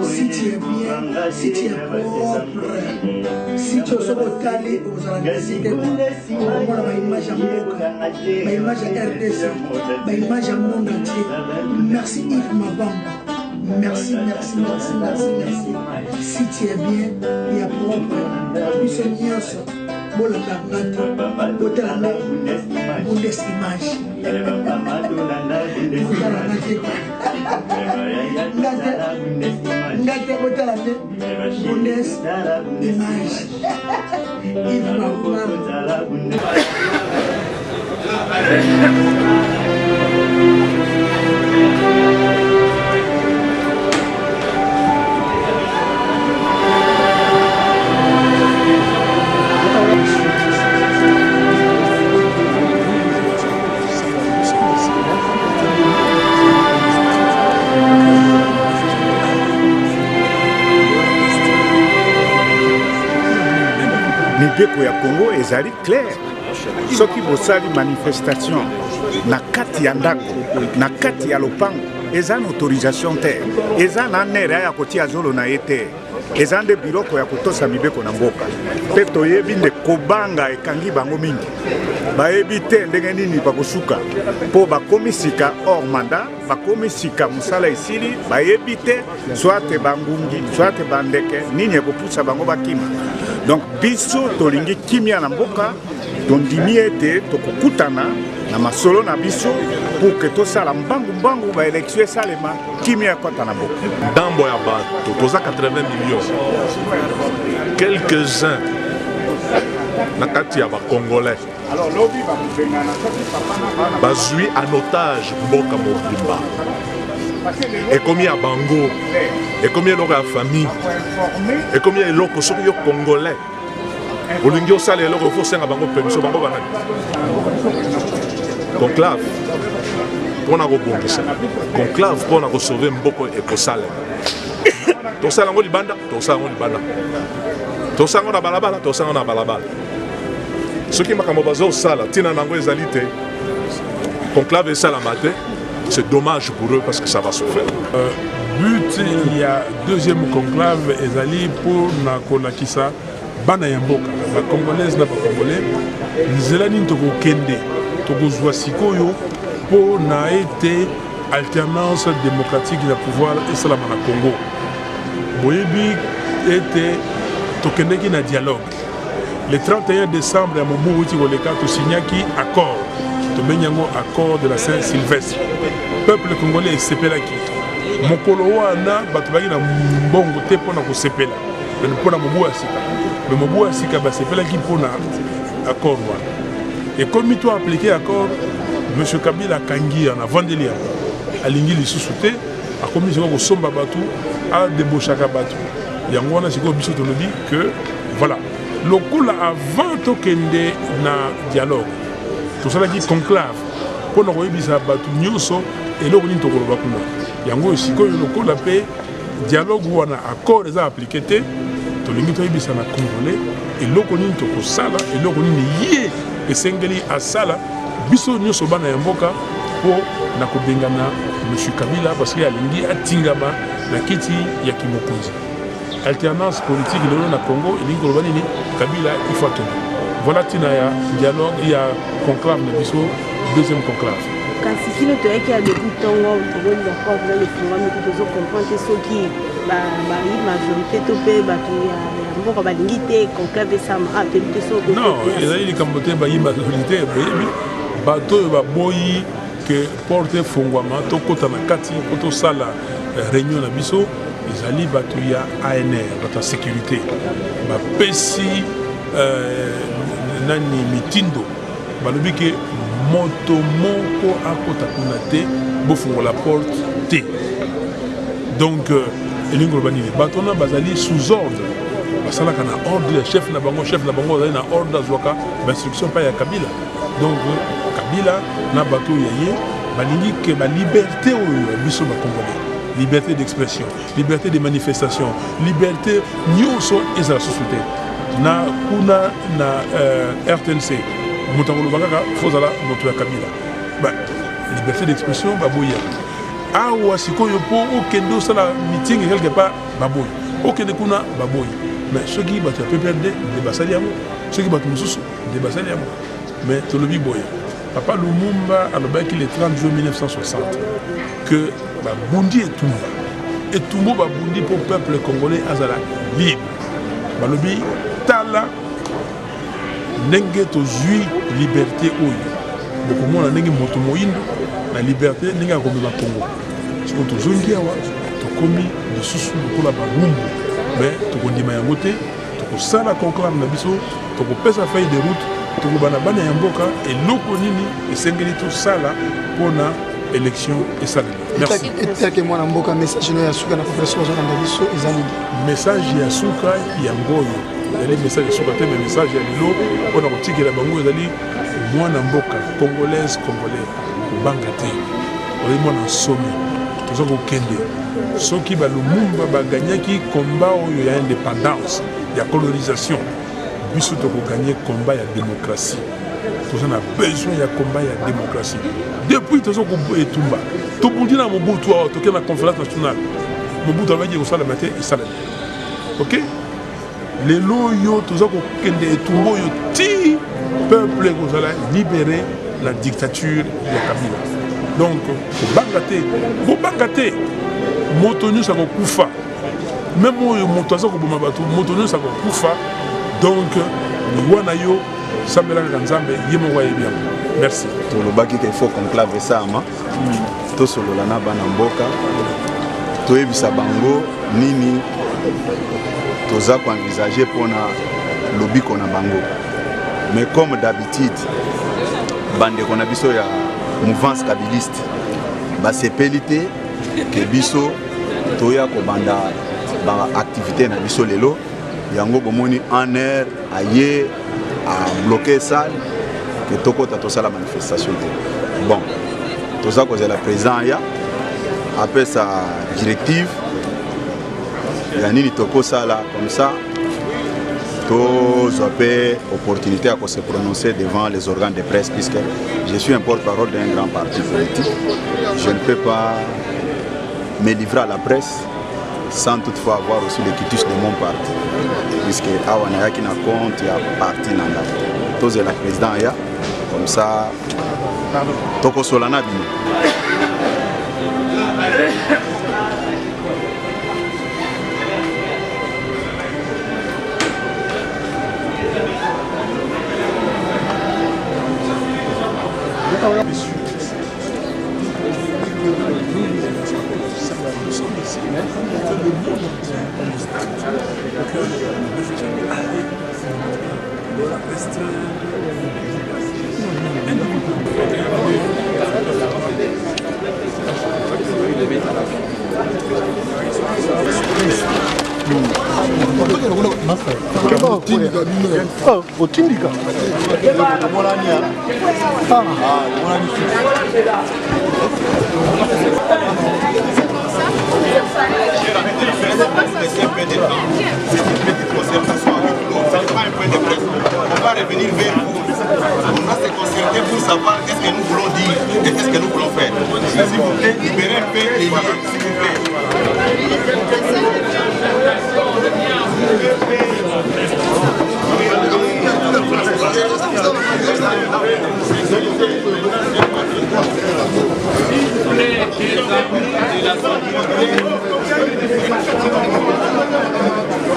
si tu es bien, si tu es propre, si tu es sur le calé, vous allez décider ma image à Moka, ma image à RDC, ma image à monde entier. Merci Yves Mabamba. Merci, merci, merci, merci, merci. Si tu es bien, il y a propre. Puis c'est mieux ça. Bon, la gâte, Botelana, Bundes-Image. Ngate Botelana, Bundes-Image. Yves Mabamba. Mibeko ya Congo ezali clair. Soki bosali manifestation na kati ya ndako, na kati ya lopango, eza na autorisation te. Eza na nere ya kotia zolo na ete. Eza nde biloko ya kotosa mibeko na mboka. Pe toyebi nde kobanga ekangi bango mingi. Bayebi te ndenge nini bakosuka po bakomisika hors mandat, bakomisika musala esili, bayebi te soit bangungi, soit bandeke nini ekopusa bango bakima. Donc biso tolingi kimia na mboka, tondimi ete tokokutana na masolo na biso pour que tosala mbangu ba élection salema kimia kota na mboka. Dambo ya bato toza 80 millions. Quelques-uns na kati ya ba Congolais bazui en otage mboka mobimba. Et comme il y a bango, et comme il y a la famille, et comme il y a l'autre sur le Congolais, au lieu de ça, il faut faire bango permission bango banane. Conclave, pour na rebondir. Conclave pour na sauver mboko et pour ça. Tout ça ngo libanda, tout ça ngo libanda. Tout ça ngo na balabala, tout ça ngo na balabala. Ce qui m'a comme bazo sala, tina nango ezalité. Conclave et ça la matin. C'est dommage pour eux parce que ça va se faire. But, il y a deuxième conclave, Ezali pour Nakolakisa, Bana Yamboka, la Congolaise, la Congolais, Zelani Toko Kende, Toko Zouasikoyo, pour na été alternance démocratique de pouvoir et Salama na Congo. Boyebi était Tokende qui na dialogue. Le 31 décembre, à Mobutu Tikoleka, tu signé qui accord. Tomenyango accord de la Saint-Sylvestre. Peuple congolais sepelaki. Mokolo wana batubaki na mbongo te pona ko sepela. Mais pona mobu asika. Mais mobu asika ba sepelaki pona accord wana. Et comme il doit appliquer accord, M. Kabila kangi en avandelia. Alingi lisusu te, a commis ko somba batu, a debochaka batu. Yango wana siko biso to dit que voilà. Lokola avant tokende na dialogue. Tout ça qui conclave pour nous réviser batu nyonso et l'on to koloba kuna yango siko yoko la paix dialogue ou un accord les a appliqué te to lingi to yebisa na congolais et l'on to ko sala et l'on yé et sengeli a sala biso nyonso bana ya mboka pour na ko bengana monsieur Kabila parce que alingi atingama na kiti ya kimokonzi alternance politique le na Congo et lingi koloba nini Kabila il faut attendre. Voilà, il y a dialogue, il y a conclave, mais deuxième conclave. Quand si le toit qui a des boutons, vous pouvez d'accord dans le forum, mais vous comprendre que ceux qui, majorité, topé, beaucoup de l'unité, conclave, ça m'a appelé que non, il y a des cambotés, majorité, bateau, boyi, que porte fongwama, toko tanakati, koto sala, réunion à biso, ils allaient batouiller ANR, la sécurité, PESI, nani mitindo balobi ke moto moko akota kuna te bofungo la porte te donc elingo bani batona bazali sous ordre basala kana ordre chef na bango bazali na ordre zwaka instruction pa ya Kabila donc Kabila na bato yaye balingi ke ba liberté oyo biso ba congolais liberté d'expression liberté de manifestation liberté nyonso ezala société na kuna na RTNC mutangolo bakaka fozala moto ya Kabila ba liberté d'expression baboya awa sikoyo po okende osala meeting quelque part baboyi okende kuna baboyi mais soki bato ya PPRD nde basali yango soki bato mosusu nde basali yango mais tolobi boye Papa Lumumba alobaki le 30 juin 1960 que babundi etumba babundi pour peuple congolais azala libre balobi tala ndenge tozwi liberté oyo bokomona ndenge moto moyindo na liberté ndenge akomema Congo siko tozongi awa tokomi lisusu lokola babumbu mais tokondima yango te tokosala conclave na biso tokopesa feuille de route tokobana bana ya mboka eloko nini esengeli tosala mpona élection esaleli. Merci. Etake mwana mboka message no ya suka na population bazolanda biso eza nini? Message ya suka ya ngoyo ezali message ya suka te mais message ya lelo mpona kotikela bango ezali mwana mboka congolaise congolais kobanga te ezali mwana nsomi toza kokende soki balumumba baganyaki combat oyo ya indépendance ya colonisation biso tokoganye combat ya démocratie toza na besoin ya combat ya démocratie depuis toza koetumba tobundi na mobutu awa tokende na conférence nationale mobutu alobaki kosalama te esalami ok lelo oyo toza kokende etumba oyo ti peuple ekozala libéré la dictature ya Kabila donc bobanga te moto nyonso akokufa même oyo moto aza koboma bato moto nyonso akokufa donc wana yo sambelaka nzambe ye moko ayebi yango. Merci. Tolobaki qu'il faut conclave esama tosolola na bana mboka toyebisa bango nini toza koenvisager mpona lobiko na bango mais comme d'habitude bandeko na biso ya mouvance kabiliste basepeli te ke biso toya kobanda baactivité na biso lelo yango bomoni en air aye a bloqué salle que tokota tosala manifestation te bon toza kozela président ya après sa directive ya nini tokosala comme ça tozwa pe opportunité à se prononcer devant les organes de presse puisque je suis un porte-parole d'un grand parti politique. Je ne peux pas me livrer à la presse sans toutefois avoir aussi le quitus de mon parti puisque awa nayaki na compte ya parti nanga tozela président ya comme ça tokosolana bino. On va revenir vers vous. On va se concerter pour savoir qu'est-ce que nous voulons dire et qu'est-ce que nous voulons faire. S'il vous plaît, libérez un peu les liens, s'il vous plaît.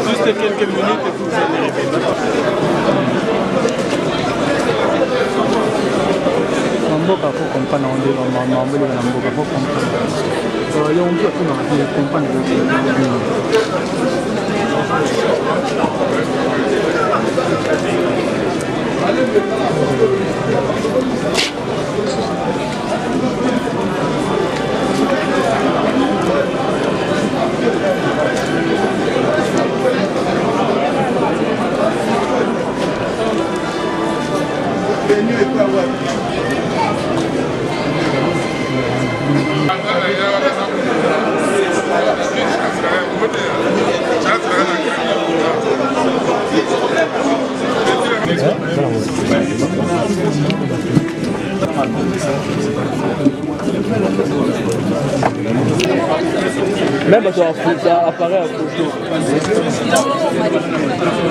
Juste quelques minutes et vous allez répéter. Mboka faut comprendre on dit maman mbele na mboka faut comprendre yo mtu akuna comprendre Même ça apparaît à photo.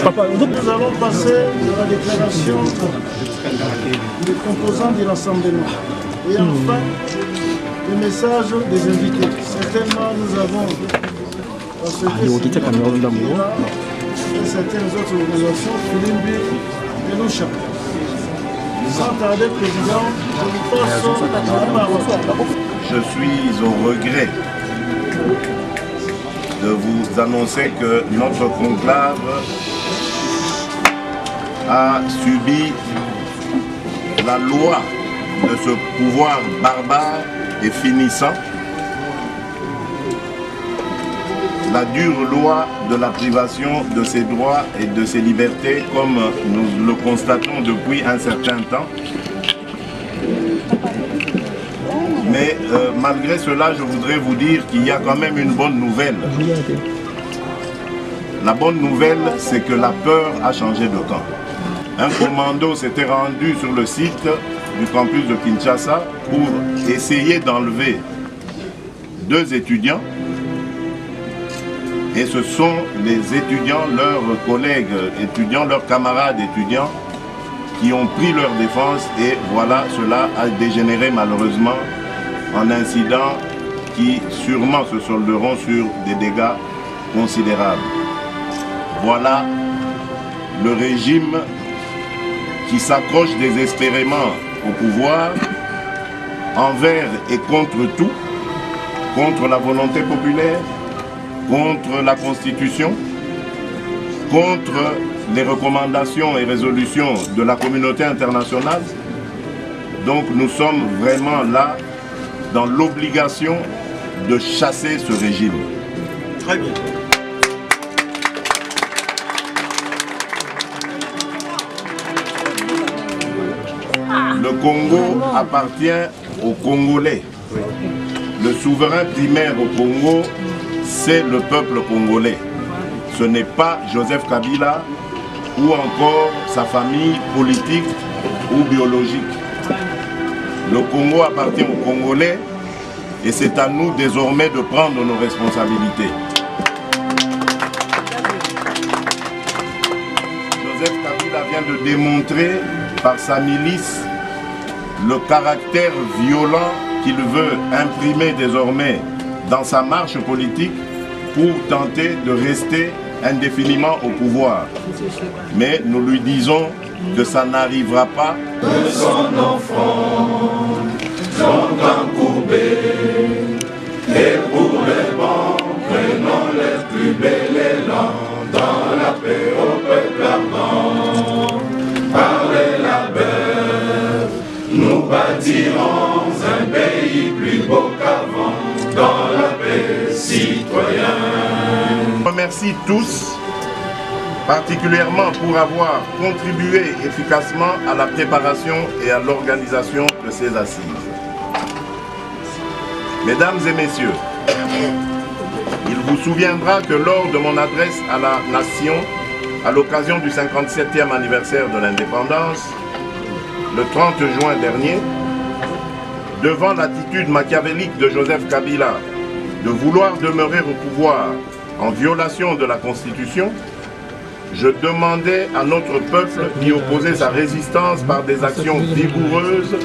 Papa, nous allons passer à la déclaration des composants de l'Assemblée. Et enfin, le message des invités. Certainement, nous avons et certaines autres organisations, Filimbi et Loucha. Sans tarder, Président, je vous passe la parole. Je suis au regret de vous annoncer que notre conclave a subi la loi de ce pouvoir barbare et finissant, la dure loi de la privation de ses droits et de ses libertés, comme nous le constatons depuis un certain temps. Mais malgré cela, je voudrais vous dire qu'il y a quand même une bonne nouvelle. La bonne nouvelle, c'est que la peur a changé de camp. Un commando s'était rendu sur le site du campus de Kinshasa pour essayer d'enlever 2 étudiants. Et ce sont les étudiants, leurs collègues étudiants, leurs camarades étudiants qui ont pris leur défense et voilà, cela a dégénéré malheureusement en incidents qui sûrement se solderont sur des dégâts considérables. Voilà le régime qui s'accroche désespérément au pouvoir envers et contre tout, contre la volonté populaire, contre la Constitution, contre les recommandations et résolutions de la communauté internationale. Donc nous sommes vraiment là dans l'obligation de chasser ce régime. Très bien. Le Congo appartient aux Congolais. Le souverain primaire au Congo, c'est le peuple congolais. Ce n'est pas Joseph Kabila ou encore sa famille politique ou biologique. Le Congo appartient aux Congolais et c'est à nous désormais de prendre nos responsabilités. Joseph Kabila vient de démontrer par sa milice le caractère violent qu'il veut imprimer désormais dans sa marche politique pour tenter de rester indéfiniment au pouvoir. Mais nous lui disons que ça n'arrivera pas. De son enfant, longtemps courbé, et pour les bons, prenons les plus belles élans dans la paix au peuple ardent. Par les labeurs, nous bâtirons un pays plus beau qu'avant, dans la paix citoyenne. Je remercie tous, particulièrement pour avoir contribué efficacement à la préparation et à l'organisation de ces assises. Mesdames et messieurs, il vous souviendra que lors de mon adresse à la nation, à l'occasion du 57e anniversaire de l'indépendance, le 30 juin dernier, devant l'attitude machiavélique de Joseph Kabila de vouloir demeurer au pouvoir en violation de la Constitution, je demandais à notre peuple d'y opposer sa résistance par des actions vigoureuses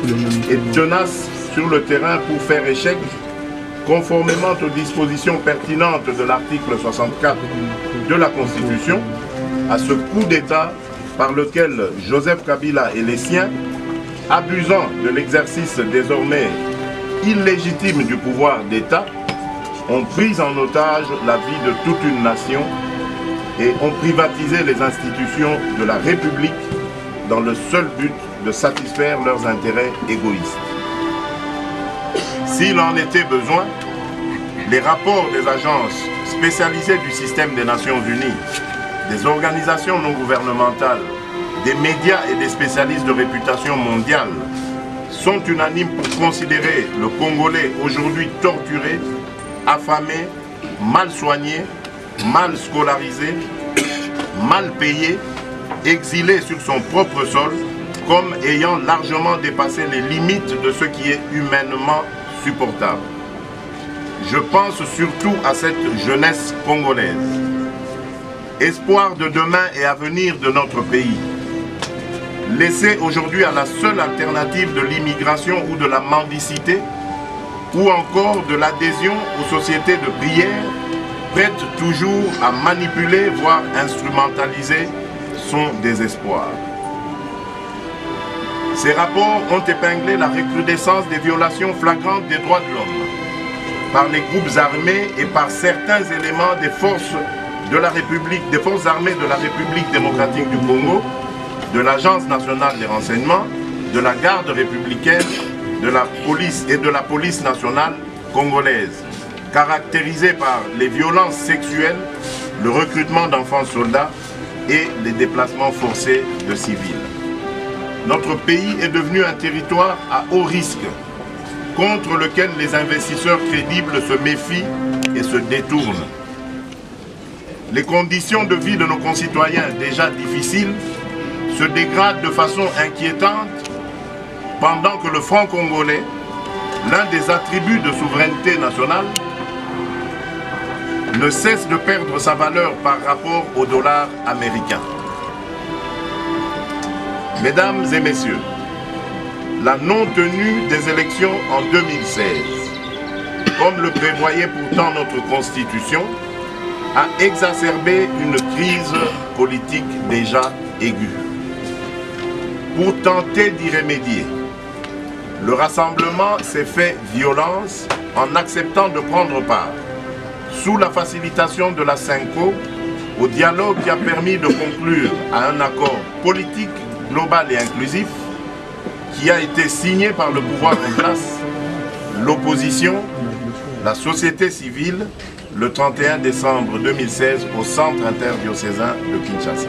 et tenaces sur le terrain pour faire échec, conformément aux dispositions pertinentes de l'article 64 de la Constitution, à ce coup d'État par lequel Joseph Kabila et les siens, abusant de l'exercice désormais illégitime du pouvoir d'État, ont pris en otage la vie de toute une nation et ont privatisé les institutions de la République dans le seul but de satisfaire leurs intérêts égoïstes. S'il en était besoin, les rapports des agences spécialisées du système des Nations Unies, des organisations non gouvernementales, des médias et des spécialistes de réputation mondiale sont unanimes pour considérer le Congolais aujourd'hui torturé, affamé, mal soigné, mal scolarisé, mal payé, exilé sur son propre sol, comme ayant largement dépassé les limites de ce qui est humainement supportable. je pense surtout à cette jeunesse congolaise. Espoir de demain et avenir de notre pays. Laissé aujourd'hui à la seule alternative de l'immigration ou de la mendicité, ou encore de l'adhésion aux sociétés de prière, prête toujours à manipuler, voire instrumentaliser son désespoir. Ces rapports ont épinglé la recrudescence des violations flagrantes des droits de l'homme par les groupes armés et par certains éléments des forces de la République, des forces armées de la République démocratique du Congo, de l'Agence nationale des renseignements, de la garde républicaine, de la police et de la police nationale congolaise, caractérisée par les violences sexuelles, le recrutement d'enfants soldats et les déplacements forcés de civils. Notre pays est devenu un territoire à haut risque, contre lequel les investisseurs crédibles se méfient et se détournent. Les conditions de vie de nos concitoyens, déjà difficiles, se dégradent de façon inquiétante pendant que le franc congolais, l'un des attributs de souveraineté nationale, ne cesse de perdre sa valeur par rapport au dollar américain. Mesdames et messieurs, la non-tenue des élections en 2016, comme le prévoyait pourtant notre Constitution, a exacerbé une crise politique déjà aiguë. Pour tenter d'y remédier, le rassemblement s'est fait violence en acceptant de prendre part, sous la facilitation de la CENCO, au dialogue qui a permis de conclure à un accord politique global et inclusif qui a été signé par le pouvoir en place, l'opposition, la société civile, le 31 décembre 2016 au Centre interdiocésain de Kinshasa.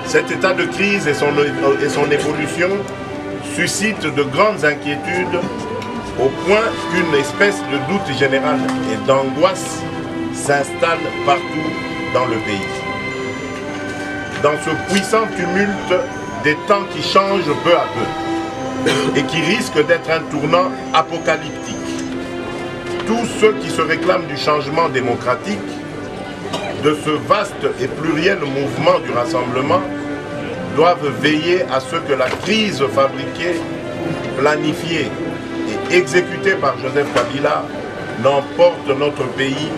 Cet état de crise et son évolution suscitent de grandes inquiétudes au point qu'une espèce de doute général et d'angoisse s'installe partout dans le pays. Dans ce puissant tumulte des temps qui changent peu à peu et qui risquent d'être un tournant apocalyptique, tous ceux qui se réclament du changement démocratique, de ce vaste et pluriel mouvement du rassemblement, doivent veiller à ce que la crise fabriquée, planifiée et exécutée par Joseph Kabila n'emporte notre pays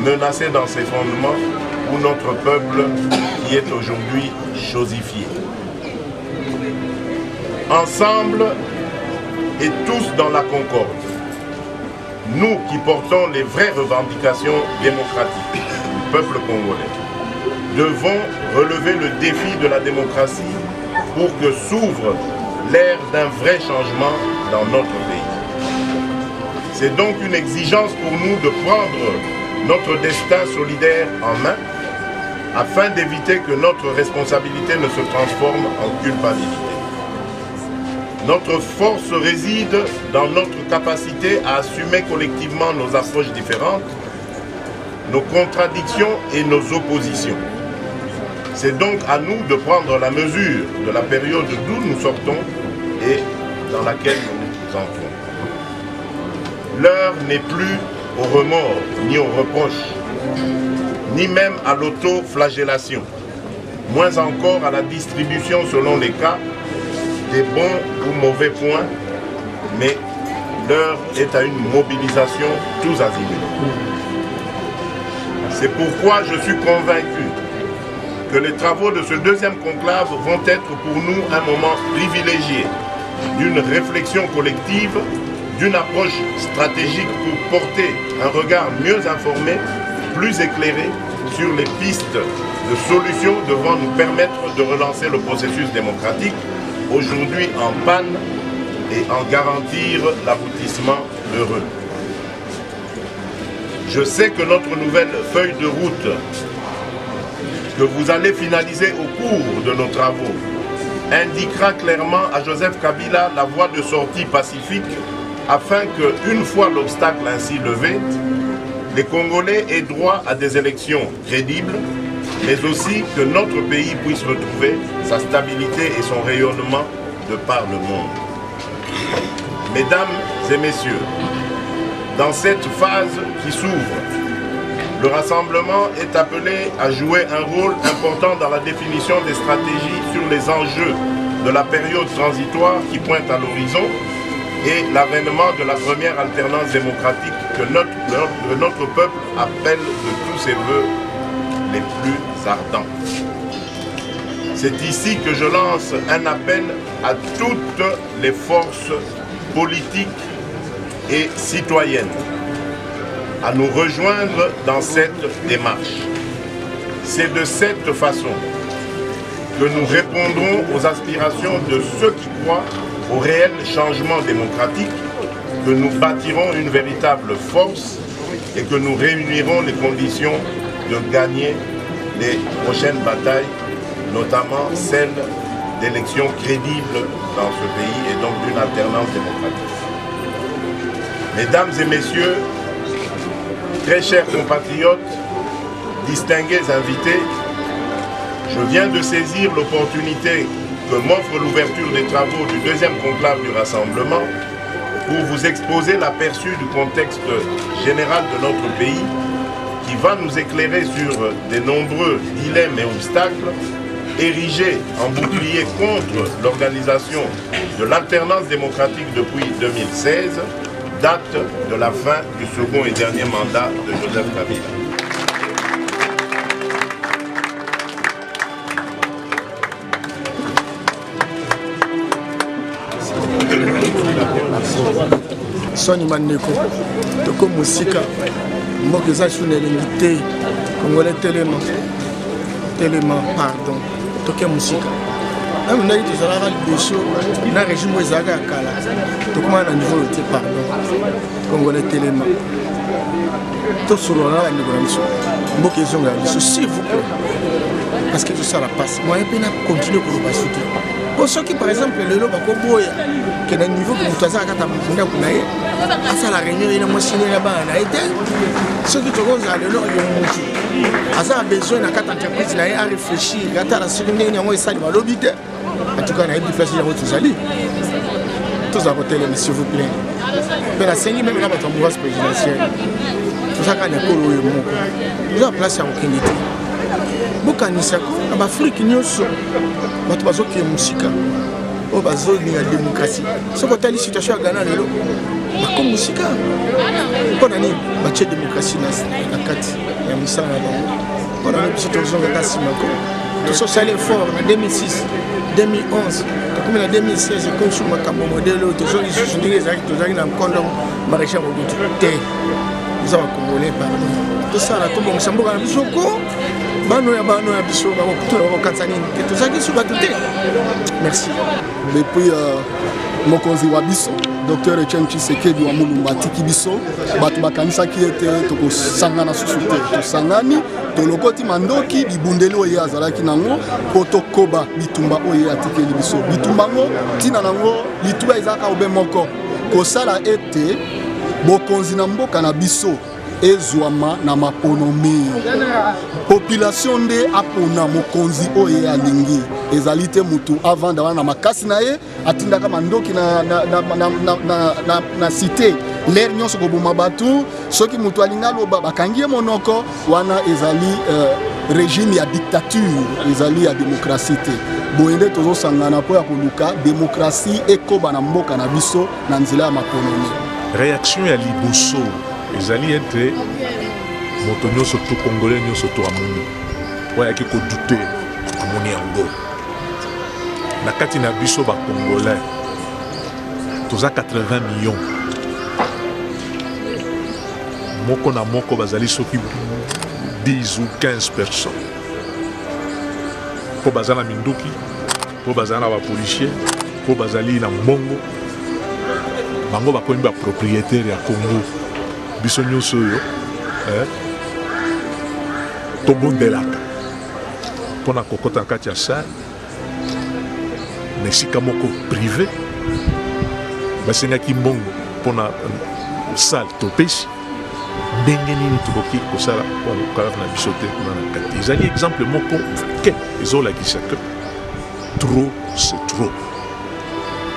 menacé dans ses fondements ou notre peuple qui est aujourd'hui chosifié. Ensemble et tous dans la concorde, nous qui portons les vraies revendications démocratiques du peuple congolais, devons relever le défi de la démocratie pour que s'ouvre l'ère d'un vrai changement dans notre pays. C'est donc une exigence pour nous de prendre notre destin solidaire en main afin d'éviter que notre responsabilité ne se transforme en culpabilité. Notre force réside dans notre capacité à assumer collectivement nos approches différentes, nos contradictions et nos oppositions. C'est donc à nous de prendre la mesure de la période d'où nous sortons et dans laquelle nous entrons. L'heure n'est plus au remords, ni au reproche, ni même à l'auto-flagellation, moins encore à la distribution selon les cas des bons ou mauvais points, mais l'heure est à une mobilisation tous azimuts. C'est pourquoi je suis convaincu que les travaux de ce deuxième conclave vont être pour nous un moment privilégié d'une réflexion collective, d'une approche stratégique pour porter un regard mieux informé, plus éclairé sur les pistes de solutions devant nous permettre de relancer le processus démocratique, aujourd'hui en panne, et en garantir l'aboutissement heureux. Je sais que notre nouvelle feuille de route que vous allez finaliser au cours de nos travaux indiquera clairement à Joseph Kabila la voie de sortie pacifique afin que, une fois l'obstacle ainsi levé, les Congolais aient droit à des élections crédibles, mais aussi que notre pays puisse retrouver sa stabilité et son rayonnement de par le monde. Mesdames et messieurs, dans cette phase qui s'ouvre, le rassemblement est appelé à jouer un rôle important dans la définition des stratégies sur les enjeux de la période transitoire qui pointe à l'horizon et l'avènement de la première alternance démocratique que notre peuple appelle de tous ses voeux les plus ardents. C'est ici que je lance un appel à toutes les forces politiques et citoyennes à nous rejoindre dans cette démarche. C'est de cette façon que nous répondrons aux aspirations de ceux qui croient au réel changement démocratique, que nous bâtirons une véritable force et que nous réunirons les conditions de gagner les prochaines batailles, notamment celle d'élections crédibles dans ce pays et donc d'une alternance démocratique. Mesdames et messieurs, très chers compatriotes, distingués invités, je viens de saisir l'opportunité que m'offre l'ouverture des travaux du deuxième conclave du Rassemblement pour vous exposer l'aperçu du contexte général de notre pays qui va nous éclairer sur de nombreux dilemmes et obstacles érigés en bouclier contre l'organisation de l'alternance démocratique depuis 2016, date de la fin du second et dernier mandat de Joseph Kabila. Soni Maneko, Toko Musika, Mokeza Sunelingite, Congolais Téléma, pardon, Toke Musika. Même si nous avons un régime où nous avons un niveau de pardon, Congolais Téléma. Tout ce que nous avons, s'il vous plaît, parce que tout ça la passe. Moi, je vais continuer pour le soutenir. Pour ceux qui, par exemple, le lot qui est un niveau que nous avons à la réunion, il y a un signé là-bas. Ceux qui ont le lot, ils ont besoin de quatre entreprises à réfléchir. À la seconde, il y a un salle à l'obité. En tout cas, il y a une place à tous aller. Tous à côté, s'il vous plaît. Mais la scène, même là, votre amoureuse présidentielle. Tout ça, quand il y a un peu de monde, nous avons place à aucune idée. Beaucoup en Afrique, nous sommes qui est musique. Nous sommes la démocratie. Ce que tu as dit, situation à Ghana, comme musique. Pour la démocratie, la carte, il y a un message là-bas. Pour la situation de Kassimako. Tout ça, c'est l'effort en 2006, 2011, comme en 2016, comme sur ma cambo modèle, tout ça, ils sont des actes, tout ça, ils ont un condom, maréchal au bout de nous avons congolais, pardon. Tout ça, là, tout le monde, c'est un peu comme merci. Depuis mokonzi wa biso Dr Etienne Tshisekedi wa Mulumba tiki biso bato bakanisa ki ete tokosangana susu te tosangani tolokoti mandoki bibundeli oyo azalaki nango po tokoba bitumba oyo atikeli biso bitumba ngo ntina nango lituba ezalaka obe moko kosala ete bokonzi na mboka na biso ezwama na maponomi population nde apona mokonzi oyo alingi ezali te mutu avant d'avoir na makasi na ye atindaka mandoki na cité l'air nyonso koboma batu soki mutu alinga loba bakangi ye monoko wana ezali régime ya dictature ezali ya démocratie te boyende tozosangana po ya koluka démocratie ekoba na mboka na biso na nzela ya maponomi réaction ya liboso ezali ete moto nyonso to congolais nyonso to amoni oyaki kodute amoni yango na kati na biso bacongolais toza 80 millions moko na moko bazali soki 10 ou 15 personnes po bazala na minduki po bazala na bapolicier po bazali na mbongo bango bakomi bapropriétaire ya Congo biso nyonso oyo tobondelaka mpona kokota na kati ya sale na esika moko privé basengaki mbongo mpona sale topesi ndenge nini tokoki kosala mpo conclave na biso te kuna na kati ezali exemple moko ke ezolakisa ke trop c'est trop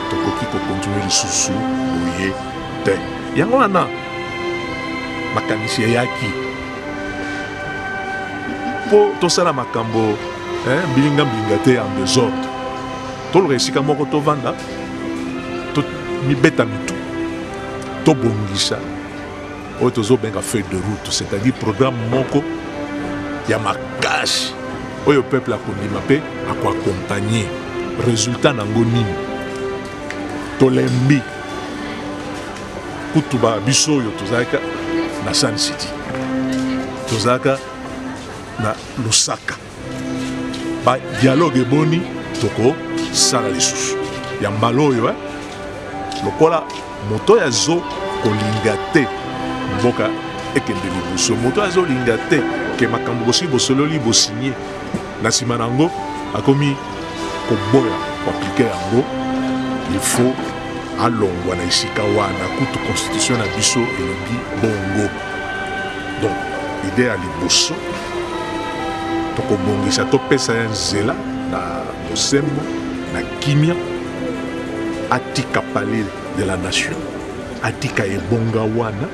tokoki kokontinue lisusu boye te yango wana makanisi eyaki mpo tosala makambo mbilinga te en désordre toloka esika moko tovanda mibeta mitu tobongisa oyo tozobenga feuille de route, c'est-à-dire programme moko ya makasi oyo peuple akondima mpe akoaccompagne résultat nango nini tolembi kutu biso oyo tozalaka na Sun City tozalaka na Lusaka dialogue eboni tokosala lisusu ya mbala oyo lokola moto yazo kolinga te mboka ekende liboso moto azolinga te ke makambo bosi bosololi bosigné na nsima nango akomi koboya koaplike yango il faut alongwa na esika wana kutu constitution na biso elobi bongo donc ide ya liboso tokobongisa topesa ya nzela na bosembo na kimia atika palais de la nation atika ebonga wana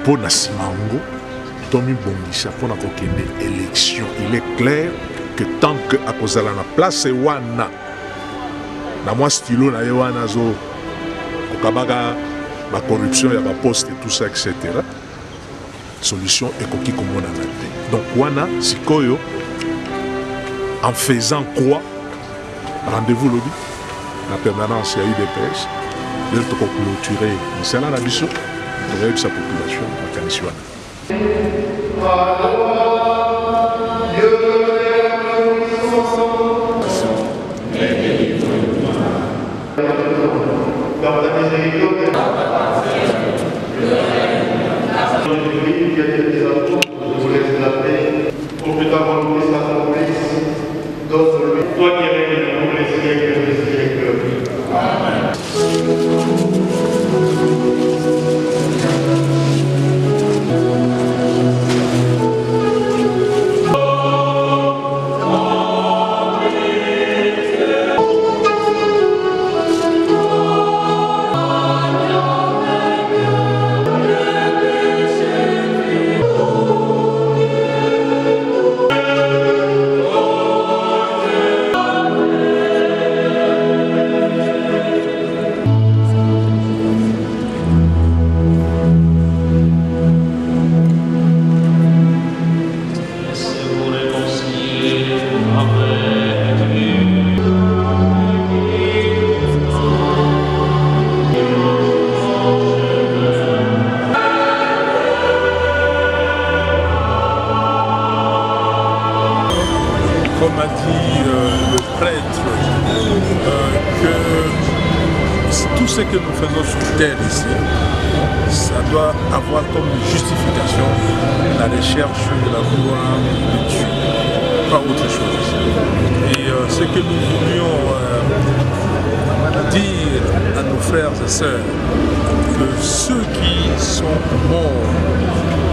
mpo na nsima yango tomibongisa mpo na kokende élection il est clair que tant que akozala na place wana na mwa stylo na ye wana azo kokabaka bacorruption ya baposte et tout ça etc solution ekoki komonana te donc wana sikoyo en faisant quoi rendez-vous lobi la permanence ya UDPS lelo tokoclôturer misala na biso tokoyebisa population makanisi wana Comme a dit le prêtre, que tout ce que nous faisons sur terre ici, ça doit avoir comme justification la recherche de la gloire de Dieu, pas autre chose. Et ce que nous voulions dire à nos frères et sœurs, que ceux qui sont morts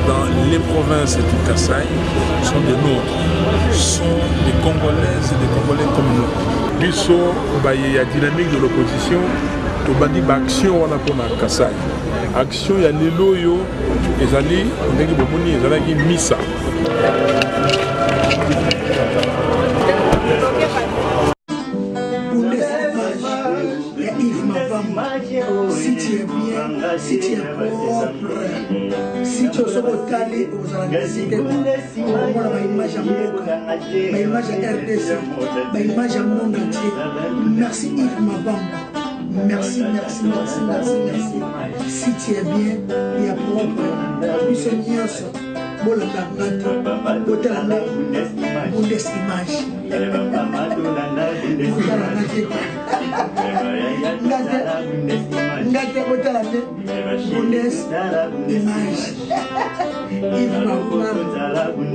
dans les provinces du Kasaï sont des nôtres, sont des Congolaises et des Congolais comme nous. Biso, il y a dynamique de l'opposition, il y a action pour la Kasaï. Action, il y a les loyaux, les alliés, les misa. Si tu es bien, si tu es propre, si tu es hospitalier aux universités, on a une image à Mboka, une image à RDC, une image à monde entier. Merci Yves Mabamba. Merci, merci, merci, merci, merci. Si tu es bien, il y a propre. Puis c'est mieux ça. Bola Gangata, Bola Bundes Image. Ngate Bola Bundes Image. Yves Mabamba.